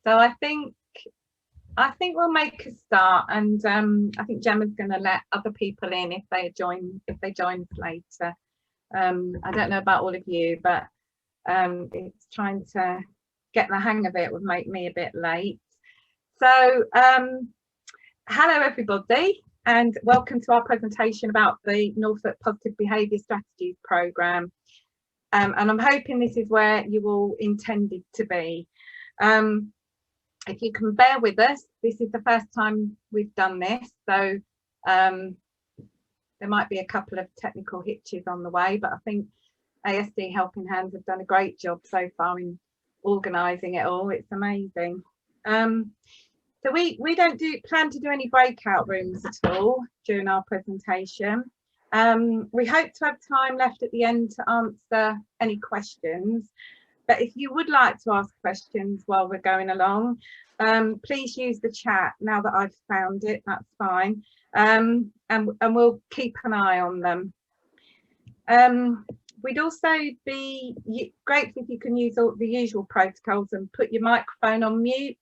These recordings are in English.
So I think we'll make a start, and I think Gemma's going to let other people in if they join later. I don't know about all of you, but it's trying to get the hang of it would make me a bit late. So hello everybody, and welcome to our presentation about the Norfolk Positive Behaviour Strategies programme. And I'm hoping this is where you all intended to be. If you can bear with us, this is the first time we've done this, so there might be a couple of technical hitches on the way, but I think ASD Helping Hands have done a great job so far in organising it all. It's amazing. So we don't plan to do any breakout rooms at all during our presentation. We hope to have time left at the end to answer any questions, but if you would like to ask questions while we're going along, please use the chat. Now that I've found it, that's fine, and we'll keep an eye on them. We'd also be grateful if you can use all the usual protocols and put your microphone on mute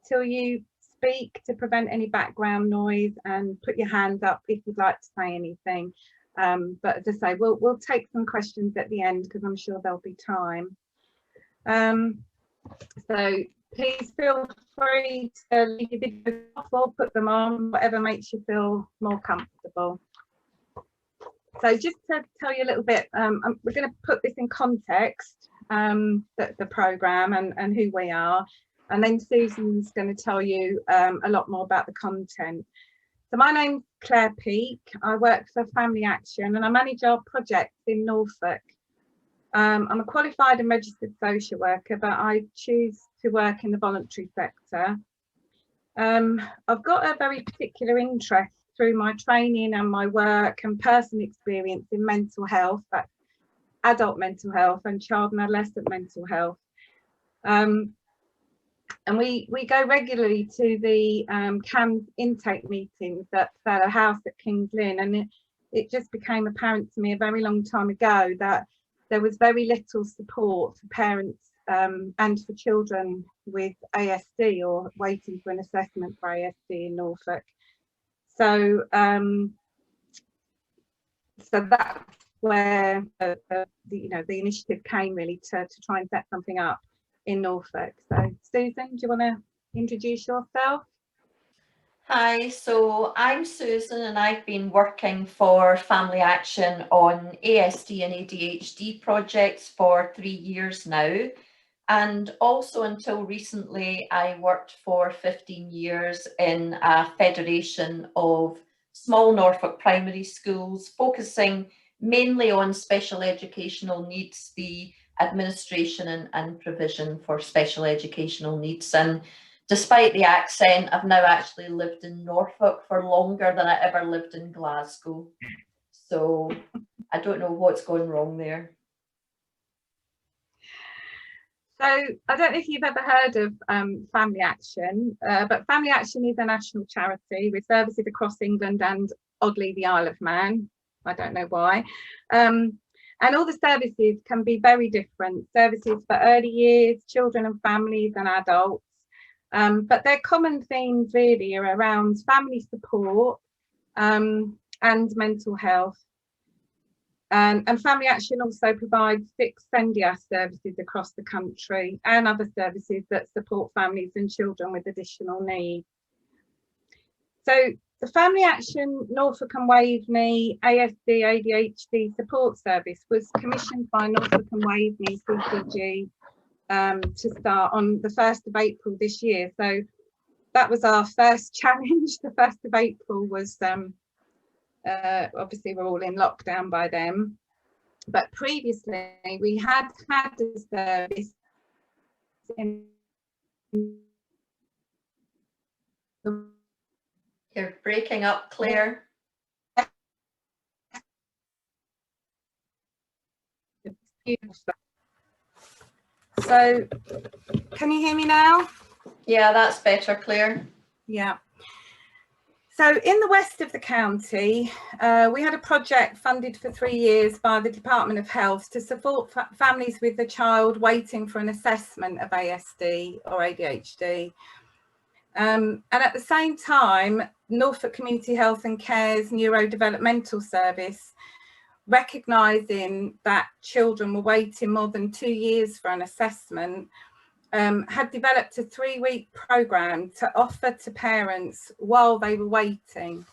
till you speak to prevent any background noise, and put your hand up if you'd like to say anything. But as I say, we'll take some questions at the end because I'm sure there'll be time. So please feel free to leave your videos off or put them on, whatever makes you feel more comfortable. So just to tell you a little bit, we're going to put this in context, the programme and who we are, and then Susan's going to tell you a lot more about the content. So my name's Clare Peake. I work for Family Action and I manage our projects in Norfolk. I'm a qualified and registered social worker, but I choose to work in the voluntary sector. I've got a very particular interest through my training and my work and personal experience in mental health, that's adult mental health and child and adolescent mental health. And we go regularly to the CAMS intake meetings at Fellow House at King's Lynn, and it just became apparent to me a very long time ago that there was very little support for parents and for children with ASD or waiting for an assessment for ASD in Norfolk. So so that's where the initiative came, really, to try and set something up in Norfolk. So Susan, do you want to introduce yourself? Hi, so I'm Susan and I've been working for Family Action on ASD and ADHD projects for 3 years now. And also until recently, I worked for 15 years in a federation of small Norfolk primary schools, focusing mainly on special educational needs, the administration and provision for special educational needs. And despite the accent, I've now actually lived in Norfolk for longer than I ever lived in Glasgow. So I don't know what's going wrong there. So I don't know if you've ever heard of Family Action, but Family Action is a national charity with services across England and, oddly, the Isle of Man. I don't know why. And all the services can be very different. Services for early years, children and families and adults. But their common themes really are around family support and mental health. And Family Action also provides 6 SENDIAS services across the country and other services that support families and children with additional needs. So the Family Action Norfolk and Waveney ASD ADHD support service was commissioned by Norfolk and Waveney CCG to start on the 1st of April this year. So that was our first challenge. The 1st of April was obviously we're all in lockdown by then, but previously we had a service in You're breaking up, Claire. So can you hear me now? Yeah, that's better, Claire. Yeah. So in the west of the county, we had a project funded for 3 years by the Department of Health to support families with a child waiting for an assessment of ASD or ADHD. And at the same time, Norfolk Community Health and Care's neurodevelopmental service, recognising that children were waiting more than 2 years for an assessment, had developed a 3-week programme to offer to parents while they were waiting.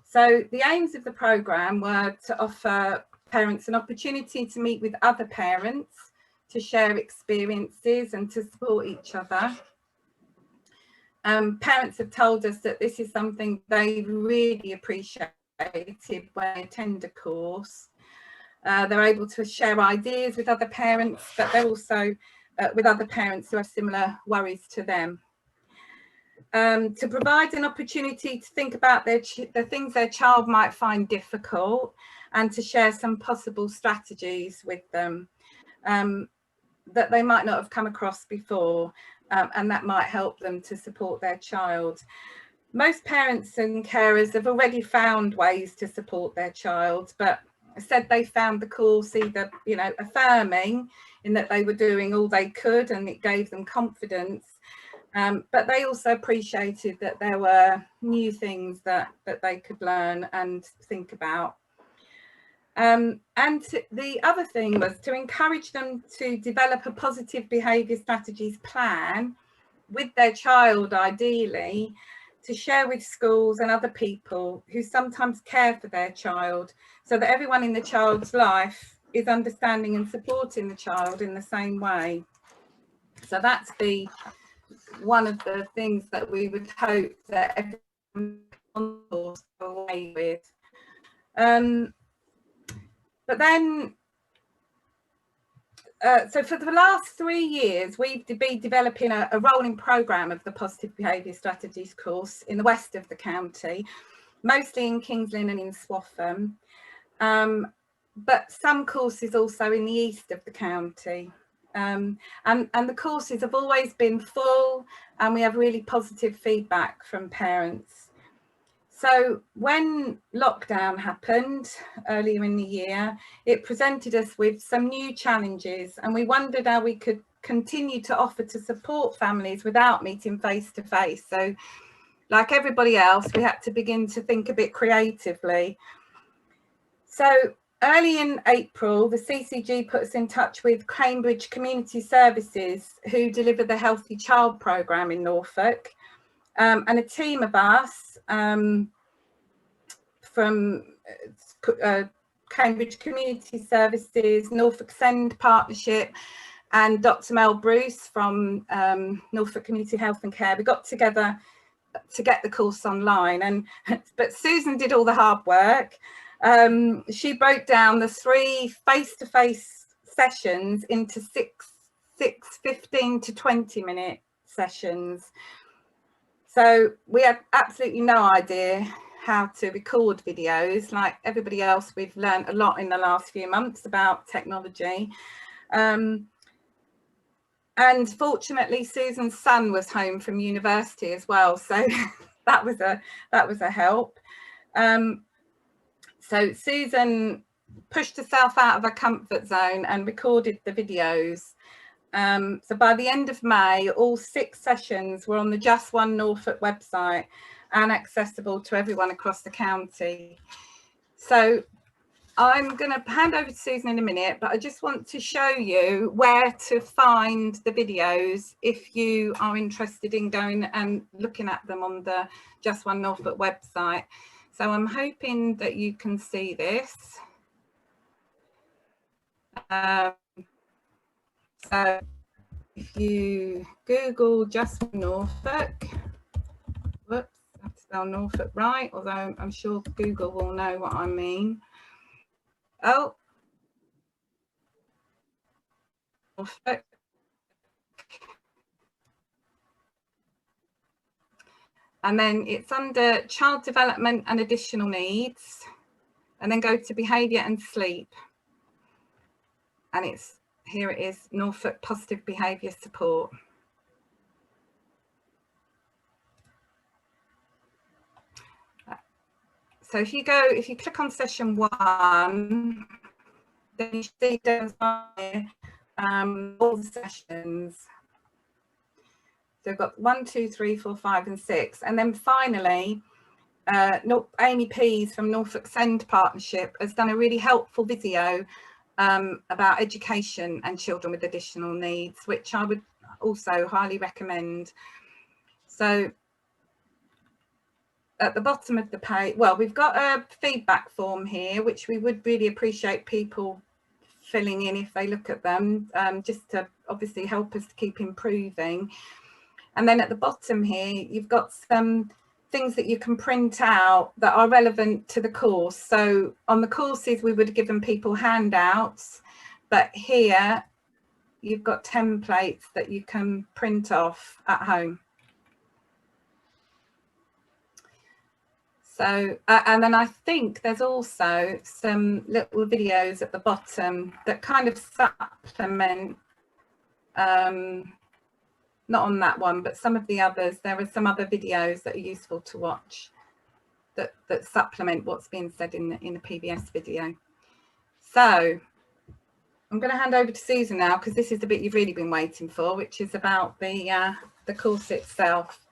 So the aims of the programme were to offer parents an opportunity to meet with other parents, to share experiences and to support each other. Parents have told us that this is something they really appreciated when they attend a course. They're able to share ideas with other parents, but they're also with other parents who have similar worries to them. To provide an opportunity to think about the things their child might find difficult and to share some possible strategies with them that they might not have come across before, and that might help them to support their child. Most parents and carers have already found ways to support their child, but said they found the course either, you know, affirming in that they were doing all they could and it gave them confidence, but they also appreciated that there were new things that they could learn and think about. And the other thing was to encourage them to develop a positive behaviour strategies plan with their child, ideally, to share with schools and other people who sometimes care for their child, so that everyone in the child's life is understanding and supporting the child in the same way. So that's one of the things that we would hope that everyone will go away with. But then, so for the last 3 years, we've been developing a rolling programme of the Positive Behaviour Strategies course in the west of the county, mostly in Kings Lynn and in Swaffham, but some courses also in the east of the county. And the courses have always been full, and we have really positive feedback from parents. So when lockdown happened earlier in the year, it presented us with some new challenges, and we wondered how we could continue to offer to support families without meeting face to face. So like everybody else, we had to begin to think a bit creatively. So early in April, the CCG put us in touch with Cambridge Community Services, who deliver the Healthy Child programme in Norfolk. And a team of us from Cambridge Community Services, Norfolk Send Partnership, and Dr. Mel Bruce from Norfolk Community Health and Care, we got together to get the course online. But Susan did all the hard work. She broke down the 3 face-to-face sessions into 6 15 to 20-minute sessions. So we had absolutely no idea how to record videos. Like everybody else, we've learned a lot in the last few months about technology. And fortunately, Susan's son was home from university as well, so that was a help. So Susan pushed herself out of her comfort zone and recorded the videos. So by the end of May, all 6 sessions were on the Just One Norfolk website and accessible to everyone across the county. So I'm going to hand over to Susan in a minute, but I just want to show you where to find the videos if you are interested in going and looking at them on the Just One Norfolk website. So I'm hoping that you can see this. So if you Google Just One Norfolk, whoops, I have to spell Norfolk right, although I'm sure Google will know what I mean. Oh, Norfolk. And then it's under child development and additional needs, and then go to behaviour and sleep. And here it is, Norfolk Positive Behaviour Support. So if you click on session 1, then you see down all the sessions. So we've got 1, 2, 3, 4, 5, and 6, and then finally, Amy Pease from Norfolk Send Partnership has done a really helpful video about education and children with additional needs, which I would also highly recommend. So at the bottom of the page, well, we've got a feedback form here, which we would really appreciate people filling in if they look at them, just to obviously help us to keep improving. And then at the bottom here, you've got some things that you can print out that are relevant to the course. So on the courses, we would have given people handouts, but here you've got templates that you can print off at home. So, and then I think there's also some little videos at the bottom that kind of supplement, not on that one, but some of the others. There are some other videos that are useful to watch that supplement what's being said in the PBS video. So I'm going to hand over to Susan now, because this is the bit you've really been waiting for, which is about the course itself.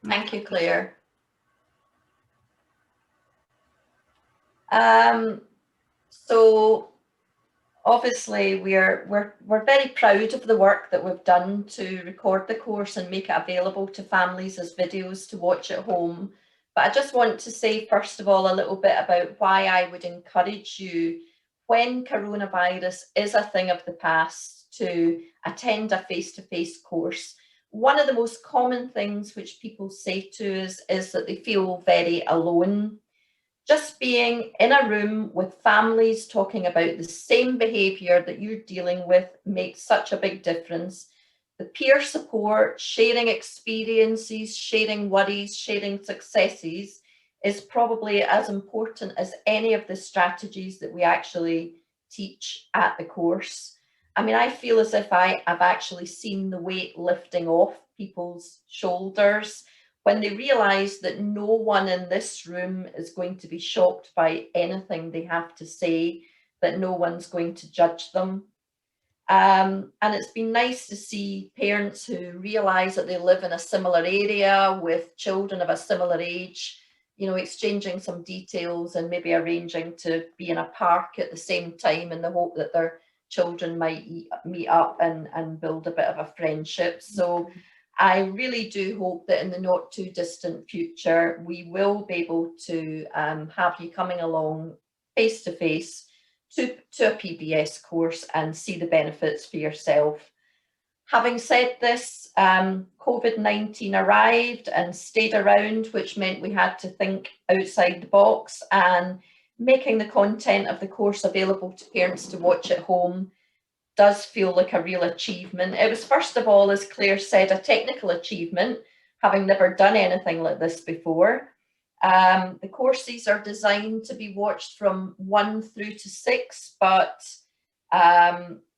Thank you, Claire. So obviously we're very proud of the work that we've done to record the course and make it available to families as videos to watch at home. But I just want to say, first of all, a little bit about why I would encourage you, when coronavirus is a thing of the past, to attend a face-to-face course. One of the most common things which people say to us is that they feel very alone. Just being in a room with families talking about the same behaviour that you're dealing with makes such a big difference. The peer support, sharing experiences, sharing worries, sharing successes is probably as important as any of the strategies that we actually teach at the course. I mean, I feel as if I've actually seen the weight lifting off people's shoulders when they realise that no one in this room is going to be shocked by anything they have to say, that no one's going to judge them. And it's been nice to see parents who realise that they live in a similar area with children of a similar age, you know, exchanging some details and maybe arranging to be in a park at the same time in the hope that their children might meet up and build a bit of a friendship. So I really do hope that in the not too distant future, we will be able to have you coming along face to face to a PBS course and see the benefits for yourself. Having said this, COVID-19 arrived and stayed around, which meant we had to think outside the box, and making the content of the course available to parents to watch at home does feel like a real achievement. It was, first of all, as Claire said, a technical achievement, having never done anything like this before. The courses are designed to be watched from 1 through to 6, but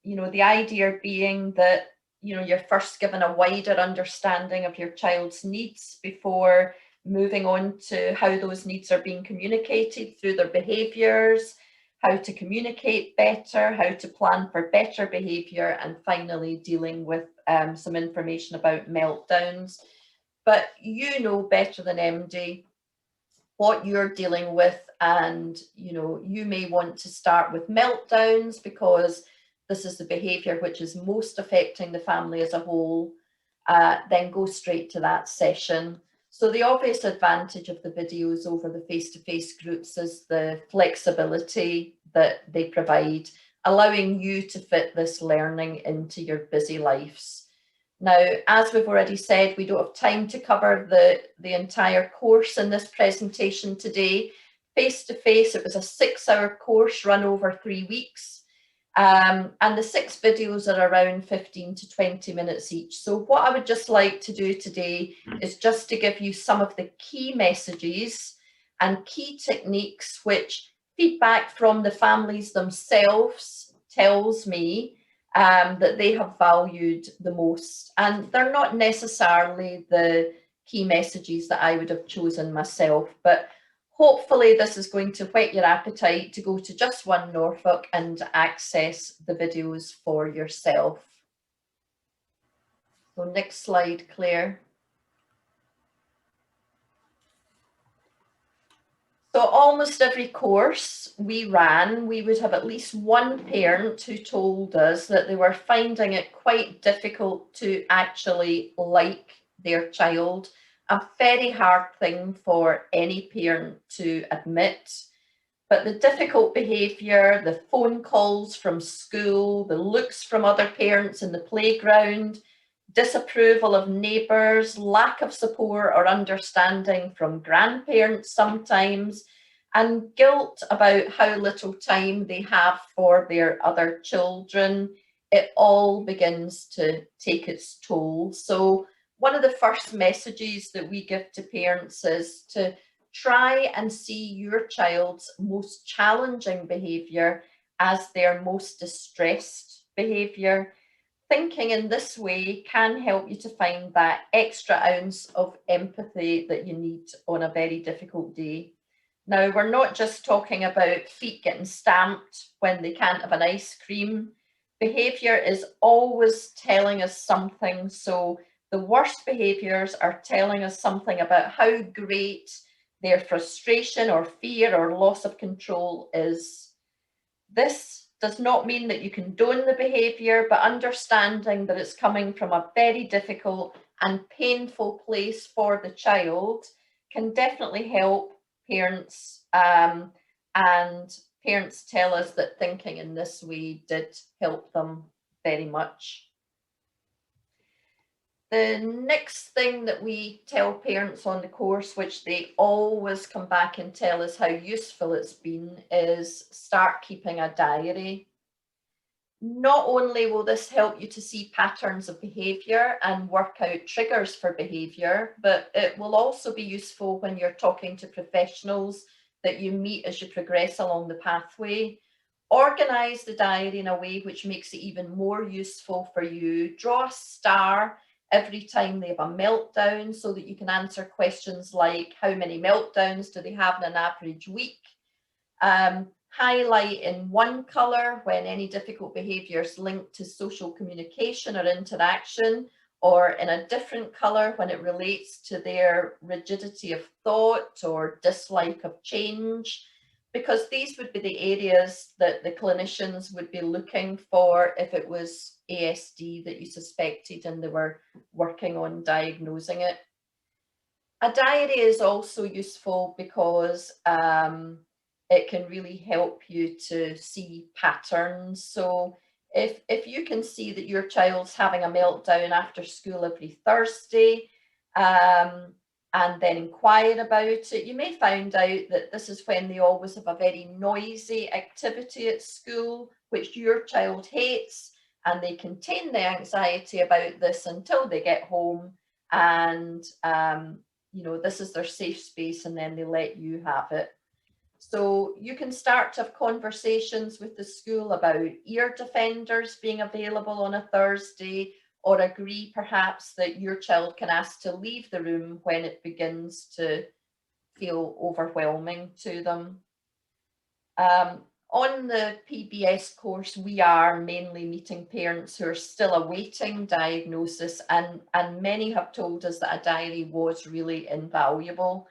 you know, the idea being that, you know, you're first given a wider understanding of your child's needs before moving on to how those needs are being communicated through their behaviours, how to communicate better, how to plan for better behaviour, and finally dealing with some information about meltdowns. But you know better than MD what you're dealing with, and you know, you may want to start with meltdowns because this is the behaviour which is most affecting the family as a whole, then go straight to that session. So the obvious advantage of the videos over the face-to-face groups is the flexibility that they provide, allowing you to fit this learning into your busy lives. Now, as we've already said, we don't have time to cover the entire course in this presentation today. Face-to-face, it was a 6-hour course run over 3 weeks. And the 6 videos are around 15 to 20 minutes each. So what I would just like to do today is just to give you some of the key messages and key techniques which feedback from the families themselves tells me that they have valued the most. And they're not necessarily the key messages that I would have chosen myself. But hopefully this is going to whet your appetite to go to Just One Norfolk and access the videos for yourself. So next slide, Claire. So almost every course we ran, we would have at least one parent who told us that they were finding it quite difficult to actually like their child, a very hard thing for any parent to admit. But the difficult behaviour, the phone calls from school, the looks from other parents in the playground, disapproval of neighbours, lack of support or understanding from grandparents sometimes, and guilt about how little time they have for their other children, it all begins to take its toll. So one of the first messages that we give to parents is to try and see your child's most challenging behaviour as their most distressed behaviour. Thinking in this way can help you to find that extra ounce of empathy that you need on a very difficult day. Now, we're not just talking about feet getting stamped when they can't have an ice cream. Behaviour is always telling us something. So the worst behaviours are telling us something about how great their frustration or fear or loss of control is. This does not mean that you condone the behaviour, but understanding that it's coming from a very difficult and painful place for the child can definitely help parents. And parents tell us that thinking in this way did help them very much. The next thing that we tell parents on the course, which they always come back and tell us how useful it's been, is start keeping a diary. Not only will this help you to see patterns of behaviour and work out triggers for behaviour, but it will also be useful when you're talking to professionals that you meet as you progress along the pathway. Organise the diary in a way which makes it even more useful for you. Draw a star every time they have a meltdown so that you can answer questions like how many meltdowns do they have in an average week. Highlight in one colour when any difficult behaviours linked to social communication or interaction, or in a different colour when it relates to their rigidity of thought or dislike of change, because these would be the areas that the clinicians would be looking for if it was ASD that you suspected and they were working on diagnosing it. A diary is also useful because it can really help you to see patterns. So if you can see that your child's having a meltdown after school every Thursday, and then inquire about it, you may find out that this is when they always have a very noisy activity at school, which your child hates, and they contain their anxiety about this until they get home, and you know, this is their safe space, and then they let you have it. So you can start to have conversations with the school about ear defenders being available on a Thursday, or agree perhaps that your child can ask to leave the room when it begins to feel overwhelming to them. On the PBS course, we are mainly meeting parents who are still awaiting diagnosis, and many have told us that a diary was really invaluable.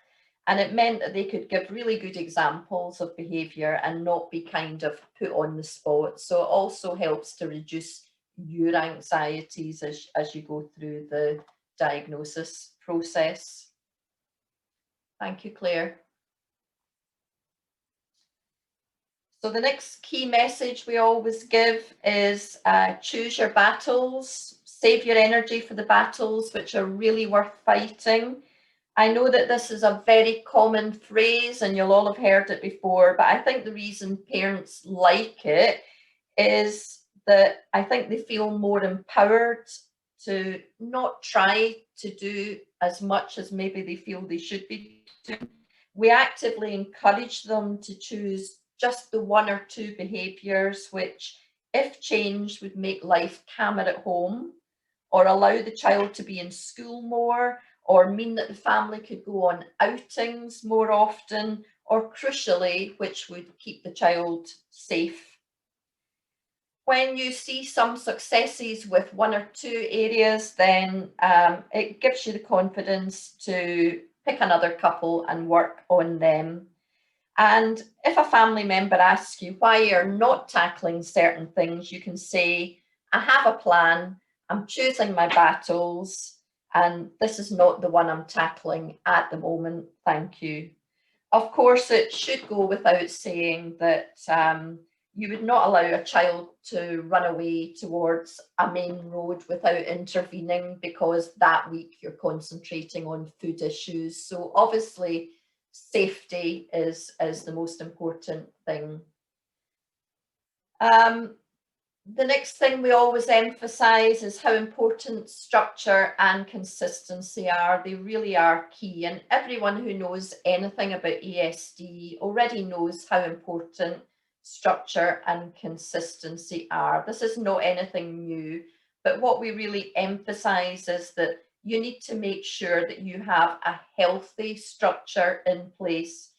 And it meant that they could give really good examples of behaviour and not be kind of put on the spot. So it also helps to reduce your anxieties as you go through the diagnosis process. Thank you, Claire. So the next key message we always give is choose your battles, save your energy for the battles which are really worth fighting. I know that this is a very common phrase and you'll all have heard it before, but I think the reason parents like it is that I think they feel more empowered to not try to do as much as maybe they feel they should be doing. We actively encourage them to choose just the one or two behaviours which, if changed, would make life calmer at home, or allow the child to be in school more, or mean that the family could go on outings more often, or crucially, which would keep the child safe. When you see some successes with one or two areas, then it gives you the confidence to pick another couple and work on them. And if a family member asks you why you're not tackling certain things, you can say, I have a plan, I'm choosing my battles, and this is not the one I'm tackling at the moment, thank you. Of course, it should go without saying that you would not allow a child to run away towards a main road without intervening, because that week you're concentrating on food issues. So obviously, safety is the most important thing. The next thing we always emphasize is how important structure and consistency are. They really are key, and everyone who knows anything about ESD already knows how important structure and consistency are. This is not anything new, but what we really emphasize is that you need to make sure that you have a healthy structure in place.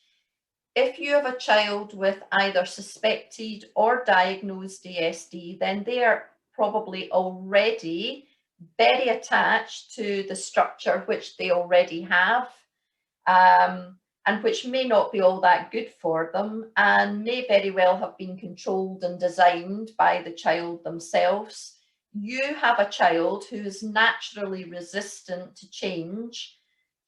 If you have a child with either suspected or diagnosed ESD, then they are probably already very attached to the structure which they already have, and which may not be all that good for them, and may very well have been controlled and designed by the child themselves. You have a child who is naturally resistant to change.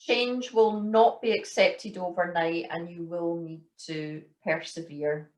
Change will not be accepted overnight, and you will need to persevere.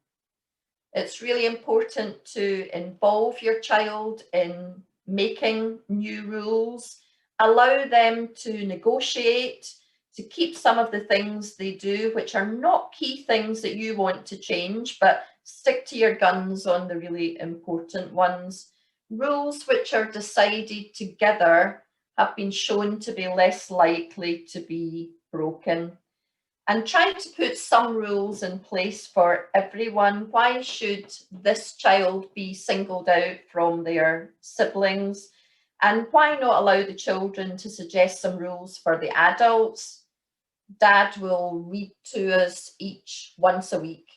It's really important to involve your child in making new rules, allow them to negotiate, to keep some of the things they do, which are not key things that you want to change, but stick to your guns on the really important ones. Rules which are decided together have been shown to be less likely to be broken. And try to put some rules in place for everyone. Why should this child be singled out from their siblings? And why not allow the children to suggest some rules for the adults? Dad will read to us each once a week,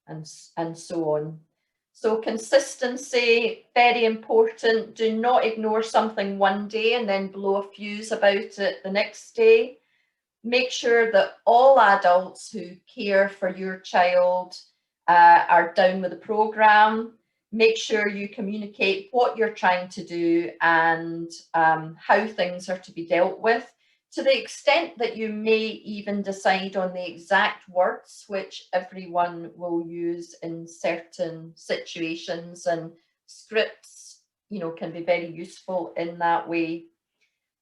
and so on. So consistency, very important. Do not ignore something one day and then blow a fuse about it the next day. Make sure that all adults who care for your child are down with the programme. Make sure you communicate what you're trying to do and how things are to be dealt with, to the extent that you may even decide on the exact words which everyone will use in certain situations, and scripts, you know, can be very useful in that way.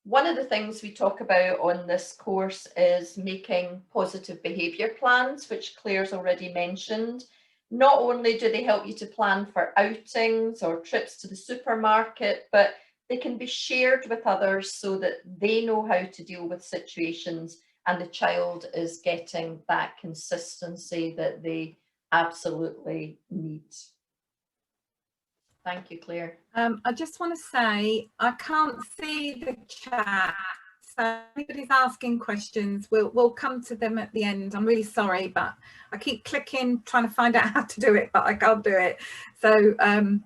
One of the things we talk about on this course is making positive behaviour plans, which Claire's already mentioned. Not only do they help you to plan for outings or trips to the supermarket, but they can be shared with others so that they know how to deal with situations and the child is getting that consistency that they absolutely need. Thank you, Claire. I just want to say, I can't see the chat, so if anybody's asking questions, we'll come to them at the end. I'm really sorry, but I keep clicking, trying to find out how to do it, but I can't do it. So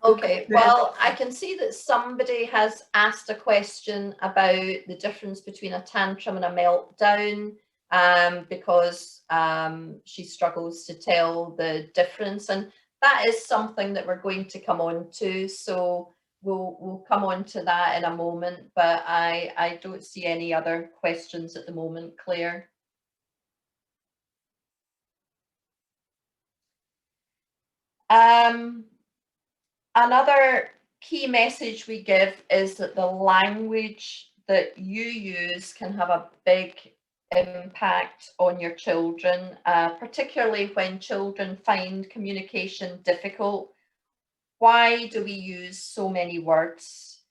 okay, well, I can see that somebody has asked a question about the difference between a tantrum and a meltdown, because she struggles to tell the difference, and that is something that we're going to come on to, so we'll come on to that in a moment, but I don't see any other questions at the moment, Claire. Another key message we give is that the language that you use can have a big impact on your children, particularly when children find communication difficult. Why do we use so many words?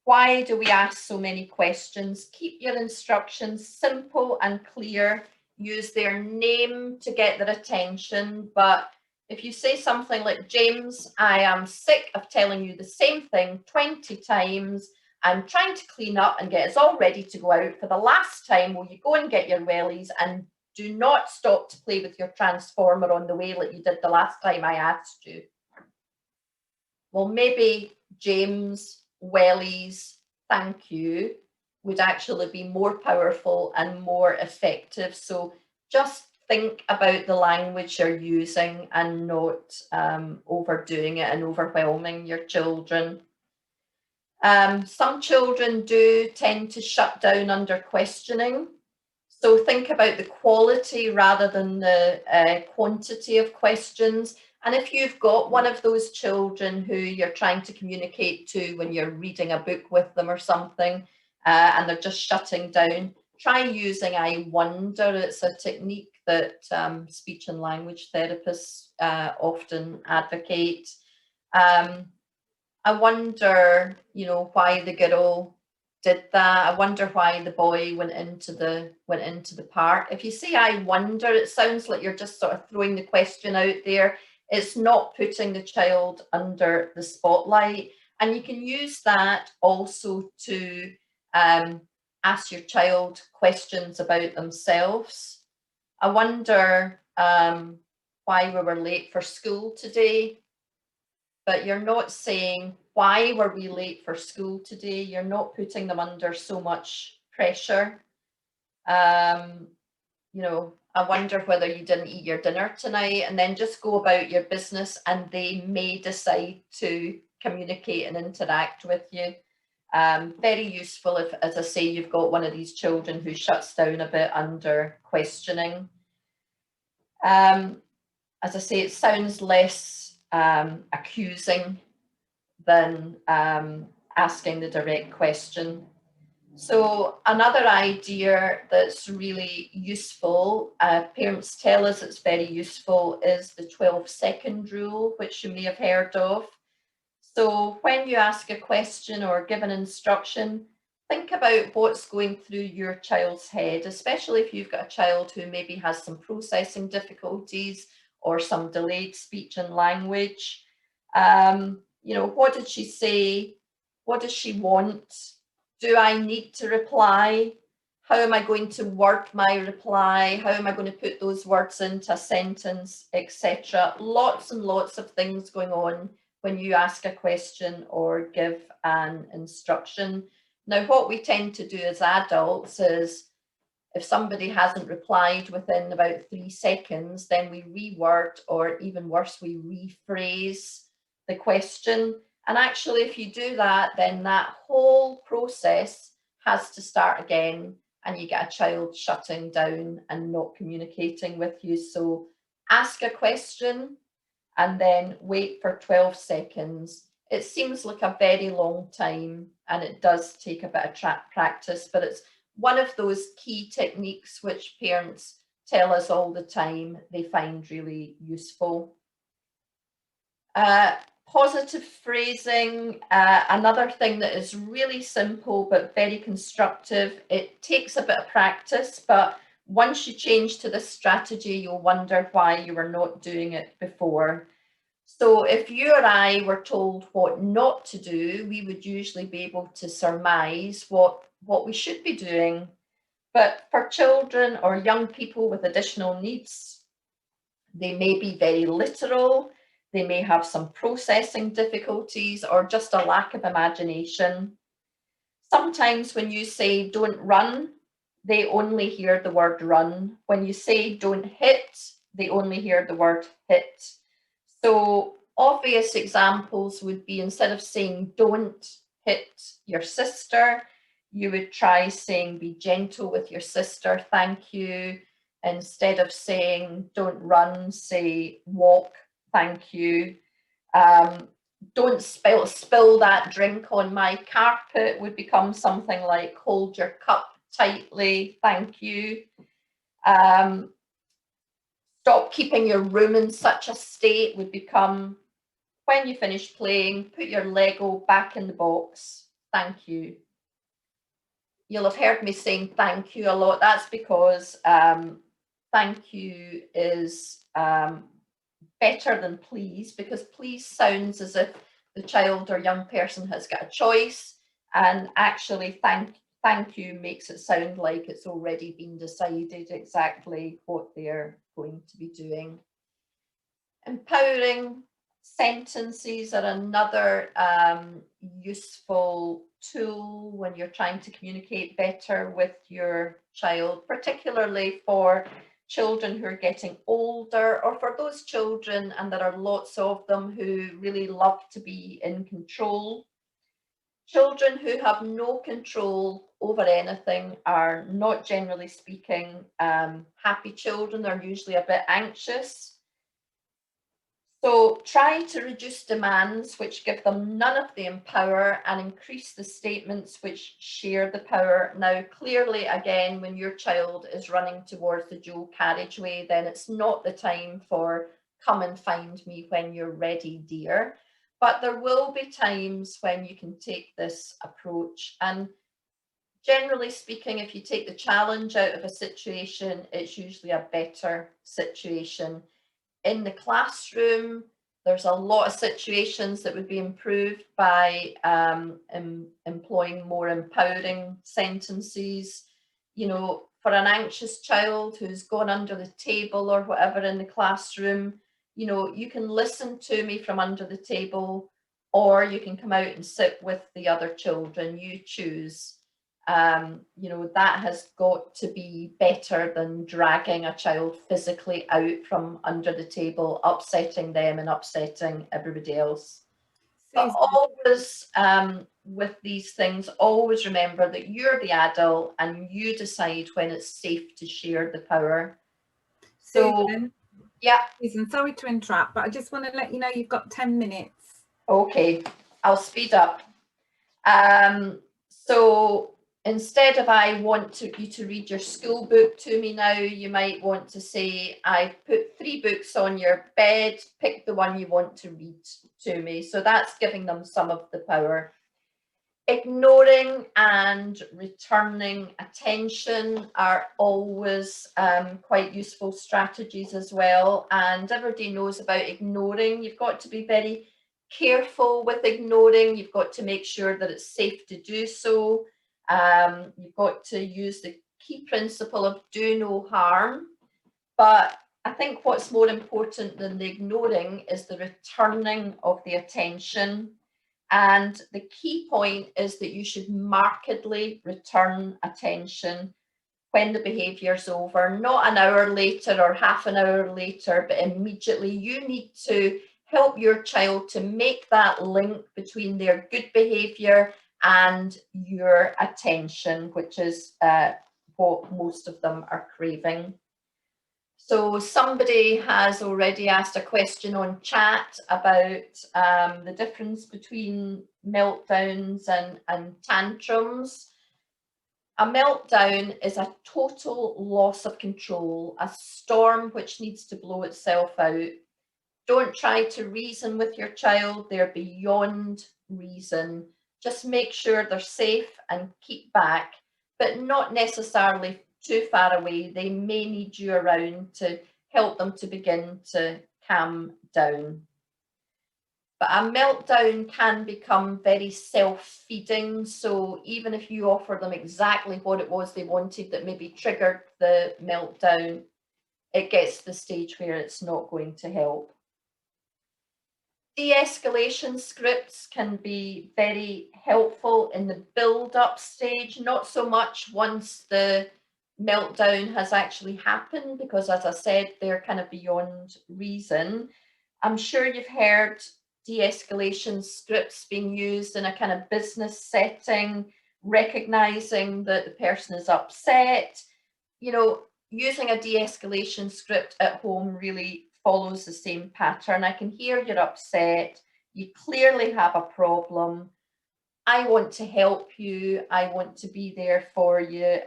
Why do we ask so many questions? Keep your instructions simple and clear. Use their name to get their attention, but if you say something like, James, I am sick of telling you the same thing 20 times. I'm trying to clean up and get us all ready to go out for the last time. Will you go and get your wellies and do not stop to play with your transformer on the way like you did the last time I asked you? Well, maybe James, wellies, thank you would actually be more powerful and more effective. So just think about the language you're using and not overdoing it and overwhelming your children. Some children do tend to shut down under questioning. So think about the quality rather than the quantity of questions. And if you've got one of those children who you're trying to communicate to when you're reading a book with them or something, and they're just shutting down, try using I wonder. It's a technique that speech and language therapists often advocate. I wonder, you know, why the girl did that. I wonder why the boy went into the park. If you say I wonder, it sounds like you're just sort of throwing the question out there. It's not putting the child under the spotlight. And you can use that also to ask your child questions about themselves. I wonder why we were late for school today. But you're not saying, why were we late for school today? You're not putting them under so much pressure. You know, I wonder whether you didn't eat your dinner tonight, and then just go about your business, and they may decide to communicate and interact with you. Very useful if, as I say, you've got one of these children who shuts down a bit under questioning. As I say, it sounds less accusing than asking the direct question. So another idea that's really useful, parents tell us it's very useful, is the 12-second rule, which you may have heard of. So when you ask a question or give an instruction, think about what's going through your child's head, especially if you've got a child who maybe has some processing difficulties or some delayed speech and language. You know, what did she say? What does she want? Do I need to reply? How am I going to word my reply? How am I going to put those words into a sentence, etc.? Lots and lots of things going on when you ask a question or give an instruction. Now, what we tend to do as adults is, if somebody hasn't replied within about 3 seconds, then we reword, or even worse, we rephrase the question. And actually, if you do that, then that whole process has to start again, and you get a child shutting down and not communicating with you. So ask a question and then wait for 12 seconds. It seems like a very long time, and it does take a bit of practice, but it's one of those key techniques which parents tell us all the time they find really useful. Positive phrasing, another thing that is really simple but very constructive. It takes a bit of practice, but once you change to this strategy, you'll wonder why you were not doing it before. So if you or I were told what not to do, we would usually be able to surmise what we should be doing. But for children or young people with additional needs, they may be very literal, they may have some processing difficulties or just a lack of imagination. Sometimes when you say don't run, they only hear the word run. When you say don't hit, they only hear the word hit. So obvious examples would be, instead of saying don't hit your sister, you would try saying be gentle with your sister, thank you. Instead of saying don't run, say walk, thank you. Don't spill that drink on my carpet would become something like hold your cup tightly, thank you. Stop keeping your room in such a state would become, when you finish playing, put your Lego back in the box, thank you. You'll have heard me saying thank you a lot. That's because thank you is better than please, because please sounds as if the child or young person has got a choice, And actually thank you makes it sound like it's already been decided exactly what they're going to be doing. Empowering sentences are another useful tool when you're trying to communicate better with your child, particularly for children who are getting older, or for those children, and there are lots of them, who really love to be in control. Children who have no control over anything are not, generally speaking, happy children. They're usually a bit anxious. So try to reduce demands which give them none of the power, and increase the statements which share the power. Now, clearly, again, when your child is running towards the dual carriageway, then it's not the time for "come and find me when you're ready, dear." But there will be times when you can take this approach. And generally speaking, if you take the challenge out of a situation, it's usually a better situation. In the classroom, there's a lot of situations that would be improved by employing more empowering sentences. You know, for an anxious child who's gone under the table or whatever in the classroom, you know, you can listen to me from under the table, or you can come out and sit with the other children. You choose. You know, that has got to be better than dragging a child physically out from under the table, upsetting them and upsetting everybody else. But always, with these things, always remember that you're the adult and you decide when it's safe to share the power. So, Susan, yeah. Susan, sorry to interrupt, but I just want to let you know you've got 10 minutes. Okay, I'll speed up. So instead of "I want you to read your school book to me now," you might want to say, "I put 3 books on your bed, pick the one you want to read to me." So that's giving them some of the power. Ignoring and returning attention are always quite useful strategies as well. And everybody knows about ignoring. You've got to be very careful with ignoring. You've got to make sure that it's safe to do so. You've got to use the key principle of do no harm. But I think what's more important than the ignoring is the returning of the attention. And the key point is that you should markedly return attention when the behaviour's over, not an hour later or half an hour later, but immediately. You need to help your child to make that link between their good behaviour and your attention, which is what most of them are craving. So somebody has already asked a question on chat about the difference between meltdowns and tantrums. A meltdown is a total loss of control, a storm which needs to blow itself out. Don't try to reason with your child, they're beyond reason. Just make sure they're safe and keep back, but not necessarily too far away. They may need you around to help them to begin to calm down. But a meltdown can become very self-feeding. So even if you offer them exactly what it was they wanted that maybe triggered the meltdown, it gets to the stage where it's not going to help. De-escalation scripts can be very helpful in the build-up stage, not so much once the meltdown has actually happened, because as I said, they're kind of beyond reason. I'm sure you've heard de-escalation scripts being used in a kind of business setting, recognizing that the person is upset. You know, using a de-escalation script at home really follows the same pattern. I can hear you're upset. You clearly have a problem. I want to help you. I want to be there for you.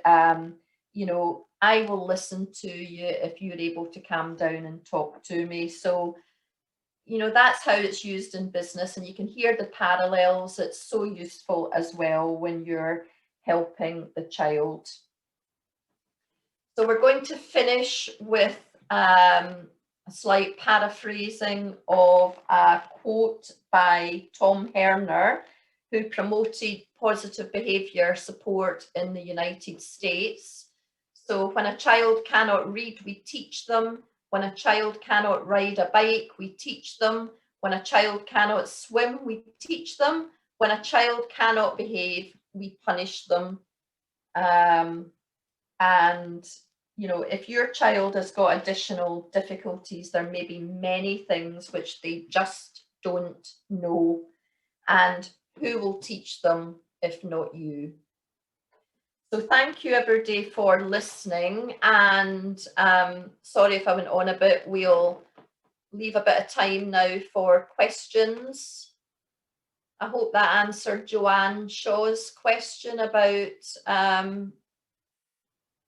You know, I will listen to you if you're able to calm down and talk to me. So, you know, that's how it's used in business, and you can hear the parallels. It's so useful as well when you're helping the child. So we're going to finish with a slight paraphrasing of a quote by Tom Herner, who promoted positive behaviour support in the United States. So when a child cannot read, we teach them. When a child cannot ride a bike, we teach them. When a child cannot swim, we teach them. When a child cannot behave, we punish them. And you know, if your child has got additional difficulties, there may be many things which they just don't know. And who will teach them if not you? So thank you everybody for listening, and sorry if I went on a bit. We'll leave a bit of time now for questions. I hope that answered Joanne Shaw's question about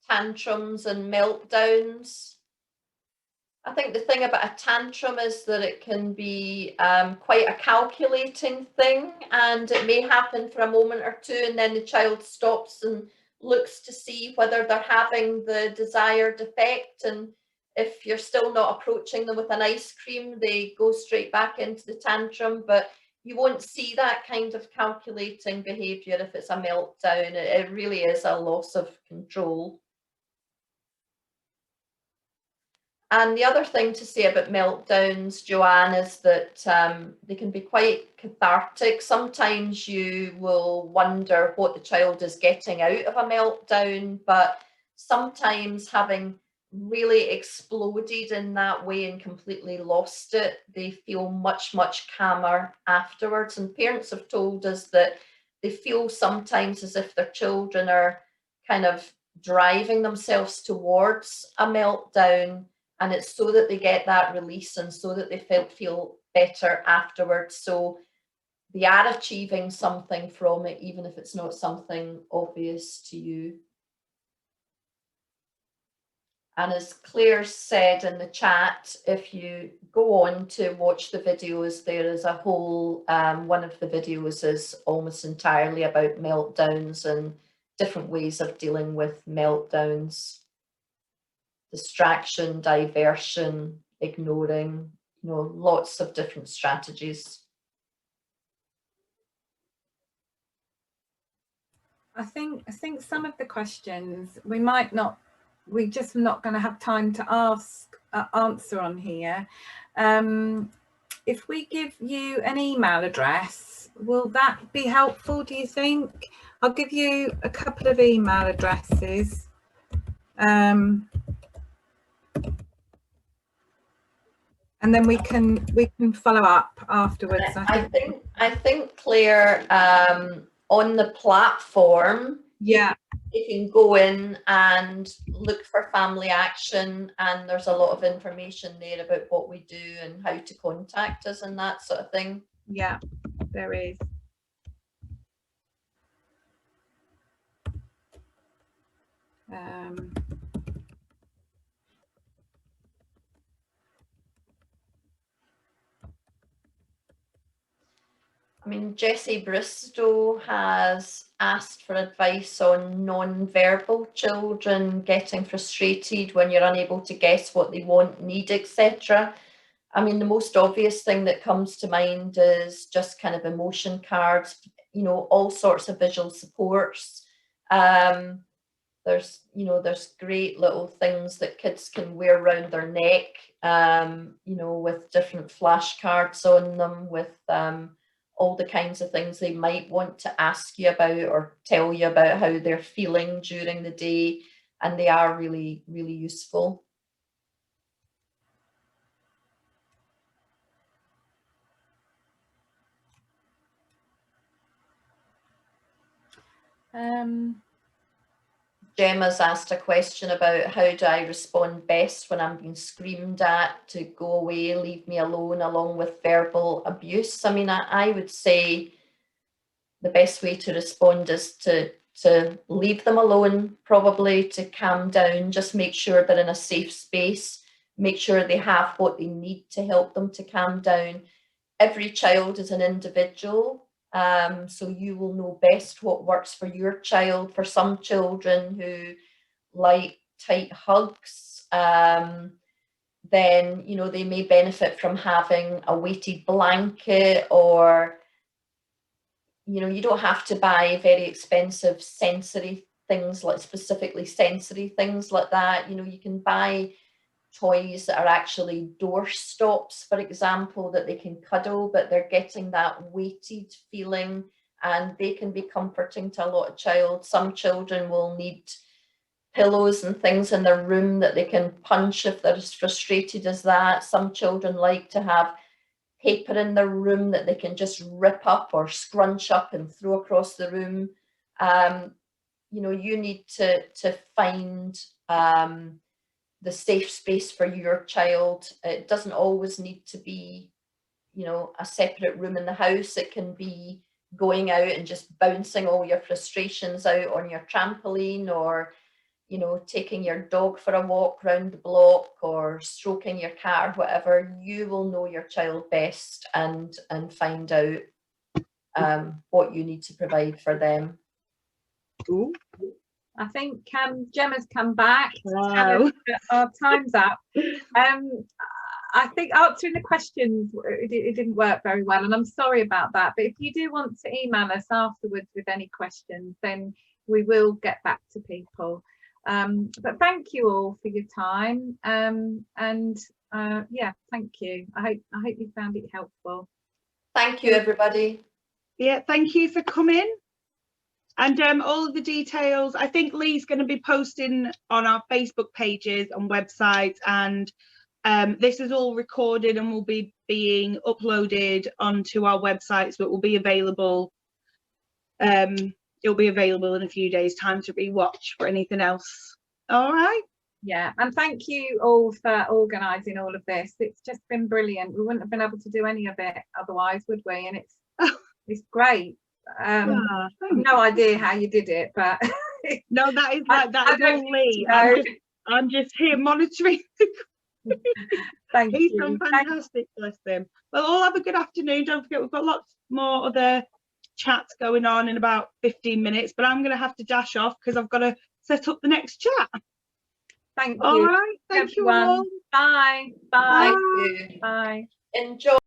tantrums and meltdowns. I think the thing about a tantrum is that it can be quite a calculating thing, and it may happen for a moment or two, and then the child stops and looks to see whether they're having the desired effect. And if you're still not approaching them with an ice cream, they go straight back into the tantrum. But you won't see that kind of calculating behaviour if it's a meltdown. It really is a loss of control. And the other thing to say about meltdowns, Joanne, is that they can be quite cathartic. Sometimes you will wonder what the child is getting out of a meltdown, but sometimes having really exploded in that way and completely lost it, they feel much, much calmer afterwards. And parents have told us that they feel sometimes as if their children are kind of driving themselves towards a meltdown. And it's so that they get that release and so that they feel better afterwards. So they are achieving something from it, even if it's not something obvious to you. And as Claire said in the chat, if you go on to watch the videos, there is a whole, one of the videos is almost entirely about meltdowns and different ways of dealing with meltdowns. Distraction, diversion, ignoring, you know, lots of different strategies. I think some of the questions we're just not going to have time to answer on here. If we give you an email address, will that be helpful, do you think? I'll give you a couple of email addresses. And then we can follow up afterwards. I think Claire, on the platform, yeah, you can go in and look for Family Action, and there's a lot of information there about what we do and how to contact us and that sort of thing. Yeah, there is. I mean, Jessie Bristow has asked for advice on non-verbal children getting frustrated when you're unable to guess what they want, need, etc. I mean, the most obvious thing that comes to mind is just kind of emotion cards, you know, all sorts of visual supports. There's great little things that kids can wear around their neck, you know, with different flashcards on them, with all the kinds of things they might want to ask you about or tell you about how they're feeling during the day, and they are really, really useful. Gemma's asked a question about how do I respond best when I'm being screamed at to go away, leave me alone, along with verbal abuse. I mean, I would say the best way to respond is to leave them alone, probably, to calm down, just make sure they're in a safe space, make sure they have what they need to help them to calm down. Every child is an individual. So you will know best what works for your child. For some children who like tight hugs, then, you know, they may benefit from having a weighted blanket or you know, you don't have to buy very expensive sensory things, like specifically sensory things like that. You know, you can buy toys that are actually door stops, for example, that they can cuddle, but they're getting that weighted feeling, and they can be comforting to a lot of children. Some children will need pillows and things in their room that they can punch if they're as frustrated as that. Some children like to have paper in their room that they can just rip up or scrunch up and throw across the room. You know, you need to find the safe space for your child. It doesn't always need to be, you know, a separate room in the house. It can be going out and just bouncing all your frustrations out on your trampoline, or, you know, taking your dog for a walk round the block, or stroking your cat, or whatever. You will know your child best and find out what you need to provide for them. Ooh. I think Gemma's come back. Wow. Our time's up. I think answering the questions, it didn't work very well, and I'm sorry about that. But if you do want to email us afterwards with any questions, then we will get back to people. But thank you all for your time. Yeah, thank you. I hope you found it helpful. Thank you, everybody. Yeah, thank you for coming. And all of the details, I think Lee's going to be posting on our Facebook pages, on websites, and this is all recorded and will be being uploaded onto our websites, but will be available. It'll be available in a few days' time to rewatch for anything else. All right. Yeah, and thank you all for organising all of this. It's just been brilliant. We wouldn't have been able to do any of it otherwise, would we? And it's great. No idea how you did it, but no, that is all Lee. I'm just here monitoring. Thank He's you. done fantastic, bless him. Well, all have a good afternoon. Don't forget, we've got lots more other chats going on in about 15 minutes, but I'm going to have to dash off because I've got to set up the next chat. Thank you. All right. Thank you all. Bye. Bye. Thank you. Bye. Enjoy.